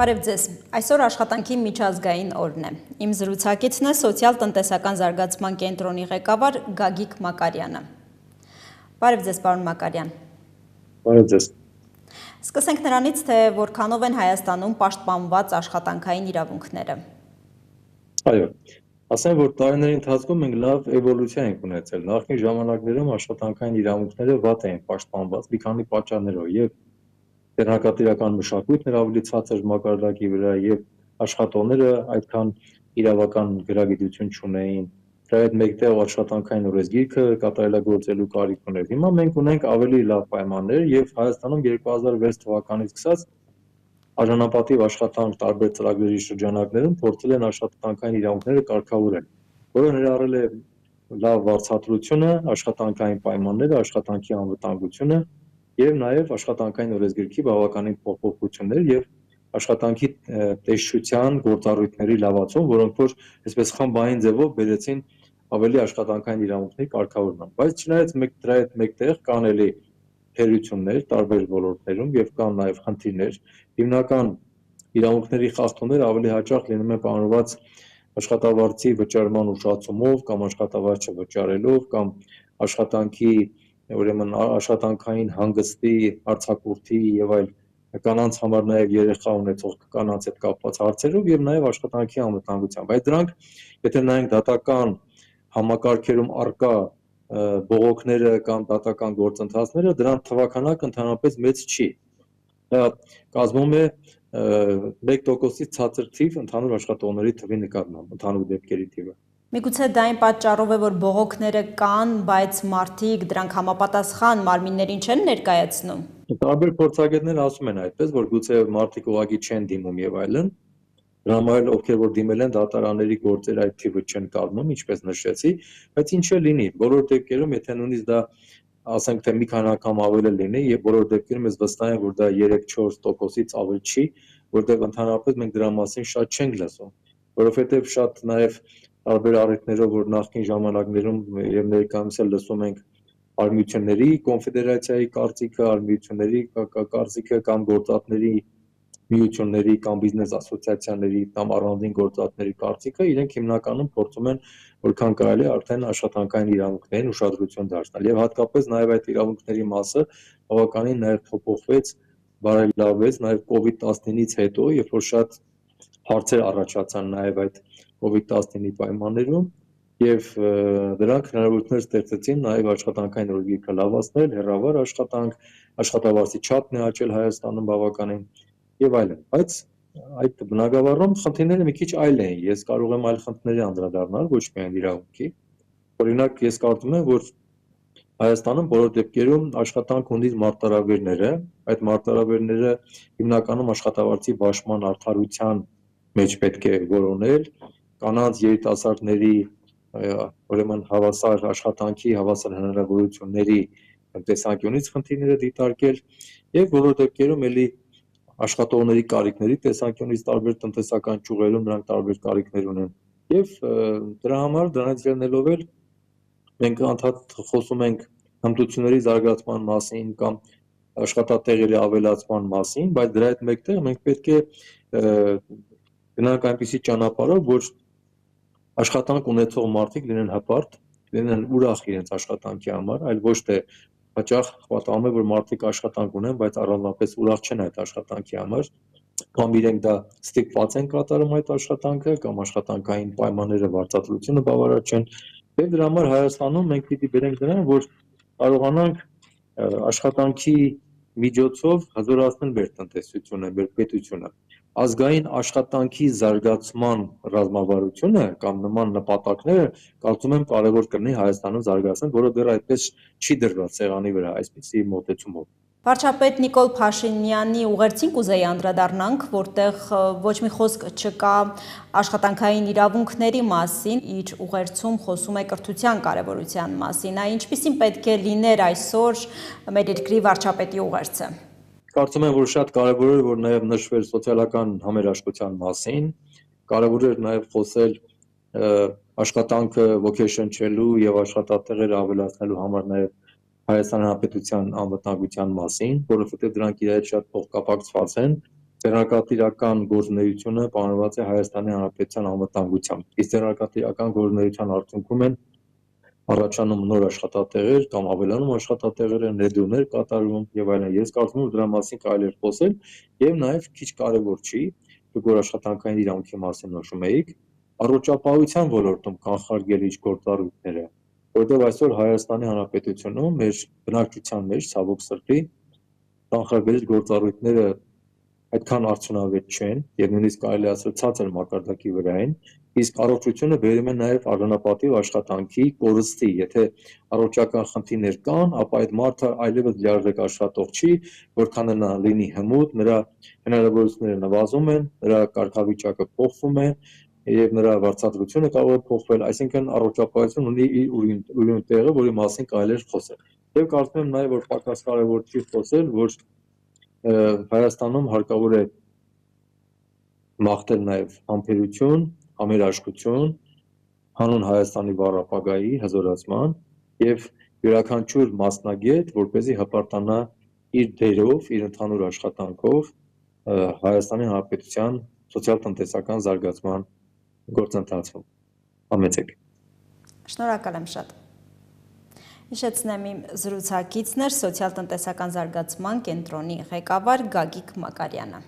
Բարև ձեզ, այսօր աշխատանքի միջազգային օրն է։ Իմ զրուցակիցն է սոցիալ-տնտեսական զարգացման կենտրոնի ղեկավար Գագիկ Մակարյանը։ Բարև ձեզ, պարոն Մակարյան։ Բարև ձեզ։ Սկսենք նրանից, թե որքանով են Հայաստանում պաշտպանված աշխատանքային իրավունքները։ Այո, ասեմ, որ տարիների ընթացքում մենք լավ էվոլյուցիա ենք ունեցել։ Նախկին ժամանակներում աշխատանքային իրավունքները վատ էին պաշտպանված մի քանի պատճառներով եւ տեղեկատիրական մշակույթն էր ավելի ցածր մակարդակի վրա եւ աշխատողները այդքան իրավական գրագիտություն չունեին։ Դրա հետ մեկտեղ աշխատանքային օրենսգիրքը կատարելագործելու կարիք ուներ։ Հիմա մենք ունենք ավելի լավ պայմաններ եւ Հայաստանում 2006 թվականից սկսած արժանապատիվ աշխատանք տարբեր ծրագրերի շրջանակներում փորձել են աշխատանքային իրավունքները կարգավորել, որը ներառել է լավ վարձատրությունը, աշխատանքային պայմանները, աշխատանքի անվտանգությունը եւ նաեւ աշխատանքային օրենսգիրքի բավականին փոփոխություններ եւ աշխատանքի տեսչության գործառույթների լավացում, որոնք որ այսպես խմբային ձևով բերեցին ավելի աշխատանքային իրավունքների կարգավորման։ Բայց չնայած դրա հետ մեկտեղ կան էլի թերություններ տարբեր ոլորտներում եւ կան նաեւ խնդիրներ։ Հիմնական իրավունքների խախտումները ավելի հաճախ լինում են պայմանավորված աշխատավարձի վճարման ուշացումով կամ աշխատավարձը վճարելով կամ աշխատանքի ուրեմն աշխատանքային հանգստի, արձակուրդի եւ այլ կանանց համար նաեւ երեխա ունեցող կանանց հետ կապված հարցերով եւ նաեւ աշխատանքի անվտանգությամբ։ Բայց դրանք, եթե նայենք դատական համակարգերում առկա բողոքները կամ դատական գործընթացները, դրանց թվաքանակը ընդհանրապես մեծ չի։ Դա կազմում է 1%-ից ցածր թիվ ընդհանուր աշխատողների թվի նկատմամբ, ընդհանուր դեպքերի թիվը։ Միգուցե դա այն պատճառով է, որ բողոքները կան, բայց մարդիկ դրանք համապատասխան մարմիններին չեն ներկայացնում։ Տարբեր փորձագետներ ասում են այդպես, որ գուցե մարդիկ ուղղակի չեն դիմում եւ այլն։ Դրա համար ովքեր որ դիմել են դատարանների գործեր այդ թիվը չեն կազմում, ինչպես նշեցի, բայց ինչ է լինի, բոլոր դեպքերում, եթե նույնիսկ դա ասենք թե մի քանի անգամ ավել լինի եւ բոլոր դեպքերում ես վստահ եմ, որ դա 3-4%-ից ավել չի, որտեղ ընդհանրապես մենք դրա մասին շատ չենք լսում, որովհետեւ շատ նաեւ տարբեր առիթներով, որ նախկին ժամանակներում եւ ներկայումս էլ լսում ենք արմիությունների կոնֆեդերացիայի կարծիքը, արմիությունների կարծիքը կամ գործատների միությունների կամ բիզնես ասոցիացիաների կամ առանձին գործատների կարծիքը, իրենք հիմնականում փորձում են որքան կարելի արդեն աշխատանքային իրավունքներին ուշադրություն դարձնել եւ հատկապես նաեւ այդ իրավունքների մասը բավականին նաեւ փոփոխվեց, բարելավվեց նաեւ COVID-19-ից հետո, երբ որ շատ հարցեր առաջացան նաեւ այդ COVID-19-ի պայմաններում եւ դրանք հնարավորություններ ստեղծեցին նաեւ աշխատանքային օրենսգիրքը լավացնել, հեռավար աշխատանք, աշխատավարձի չափն է աճել Հայաստանում բավականին եւ այլն, բայց այդ բնագավառում խնդիրները մի քիչ այլ են։ Ես կարող եմ այլ խնդիրների անդրադառնալ, ոչ միայն իրավունքի։ Օրինակ, ես կարծում եմ, որ Հայաստանում բոլոր դեպքերում աշխատանք ունի մարտահրավերները, այդ մարտահրավերները հիմնականում աշխատավարձի բաշխման արդարության մեջ պետք է որոնել, կանանց երիտասարդների ուրեմն հավասար աշխատանքի, հավասար հնարավորությունների տեսանկյունից խնդիրները դիտարկել եւ բոլոր դեպքերում էլի աշխատողների կարիքների տեսանկյունից տարբեր տնտեսական ճյուղերում նրանք տարբեր կարիքներ ունեն եւ դրա համար դրանից ելնելով էլ մենք անդադ խոսում ենք հմտությունների զարգացման մասին կամ աշխատատեղերի ավելացման մասին, բայց դրա հետ մեկտեղ մենք պետք է գնանք այնպիսի ճանապարհով, որ աշխատանք ունեցող մարդիկ լինեն հպարտ, լինեն ուրախ իրենց աշխատանքի համար, այլ ոչ թե հաճախ պատահում է, որ մարդիկ աշխատանք ունեն, բայց առանձնապես ուրախ չեն այդ աշխատանքի համար, կամ իրենք դա ստիպված են կատարում այդ աշխատանքը, կամ աշխատանքային պայմանները վարձատրությունը բավարար չեն։ Եվ դրա համար Հայաստանում մենք պիտի բերենք դրան, որ կարողանանք աշխատանքի միջոցով հզորացնել մեր տնտեսությունը, մեր պետությունը։ Ազգային աշխատանքի զարգացման ռազմավարությունը կամ նման նպատակները կարծում եմ կարևոր կլինի Հայաստանում զարգացնել, որը դեռ այդպես չի դրված սեղանի վրա այսպիսի մոտեցումով։ Վարչապետ Նիկոլ Փաշինյանի ուղերձին կուզեի անդրադառնանք, որտեղ ոչ մի խոսք չկա աշխատանքային իրավունքների մասին, իր ուղերձում խոսում է կրթության կարևորության մասին։ Այ ինչպիսին պետք է լիներ այսօր մեր երկրի վարչապետի ուղերձը։ Կարծում եմ, որ շատ կարևոր է, որ նաև նշվեր սոցիալական համերաշխության մասին, կարևոր է նաև խոսել աշխատանքը ոգեշնչելու եւ աշխատատեղերը ավելացնելու համար նաև Հայաստան Հանրապետության անվտանգության մասին, որովհետև դրանք իրար հետ շատ փոխկապակցված են ձեռնարկատիրական գործունեությունը պայմանավորված է Հայաստանի Հանրապետության անվտանգությամբ։ Իսկ ձեռնարկատիրական գործունեության արդյունքում են առաջանում նոր աշխատատեղեր կամ ավելանում աշխատատեղերը, ներդրումներ կատարվում եւ այլն։ Ես կարծում եմ, որ դրա մասին կարելի է խոսել եւ նաեւ քիչ կարեւոր չի, դուք որ աշխատանքային իրավունքի մասին նշում էիք, առողջապահության ոլորտում կանխարգելիչ գործառույթները, որովհետեւ այսօր Հայաստանի Հանրապետությունում մեր բնակչության մեջ ցավոք սրտի կանխարգելիչ գործառույթները այդքան արդյունավետ չեն եւ նույնիսկ կարելի ասել ցածր մակարդակի վրա են, իսկ առողջությունը բերում է նաեւ արժանապատիվ աշխատանքի կորստի, եթե առողջական խնդիրներ կան, ապա այդ մարդը այլևս լիարժեք աշխատող չի, որքան նա լինի հմուտ, նրա հնարավորությունները նվազում են, նրա կարգավիճակը փոխվում է եւ նրա վարձատրությունը կարող է փոխվել, այսինքն առողջապահություն ունի իր ուրույն տեղը, որի մասին կարելի է խոսել։ Եվ կարծում եմ նաեւ որ պակաս կարեւոր չի խոսել, որ Հայաստանում հարկավոր է մաղթել նաև համբերություն, համերաշխություն, հանուն Հայաստանի վառ ապագայի հզորացման եւ յուրաքանչյուր մասնագետ, որպեսզի հպարտանա իր դերով, իր ընդհանուր աշխատանքով Հայաստանի Հանրապետության սոցիալ-տնտեսական զարգացման գործընթացում։ Համեցեք։ Շնորհակալ եմ շատ։ Հիշեցնեմ իմ զրուցակիցն էր սոցիալ-տնտեսական զարգացման կենտրոնի ղեկավար Գագիկ Մակարյանը։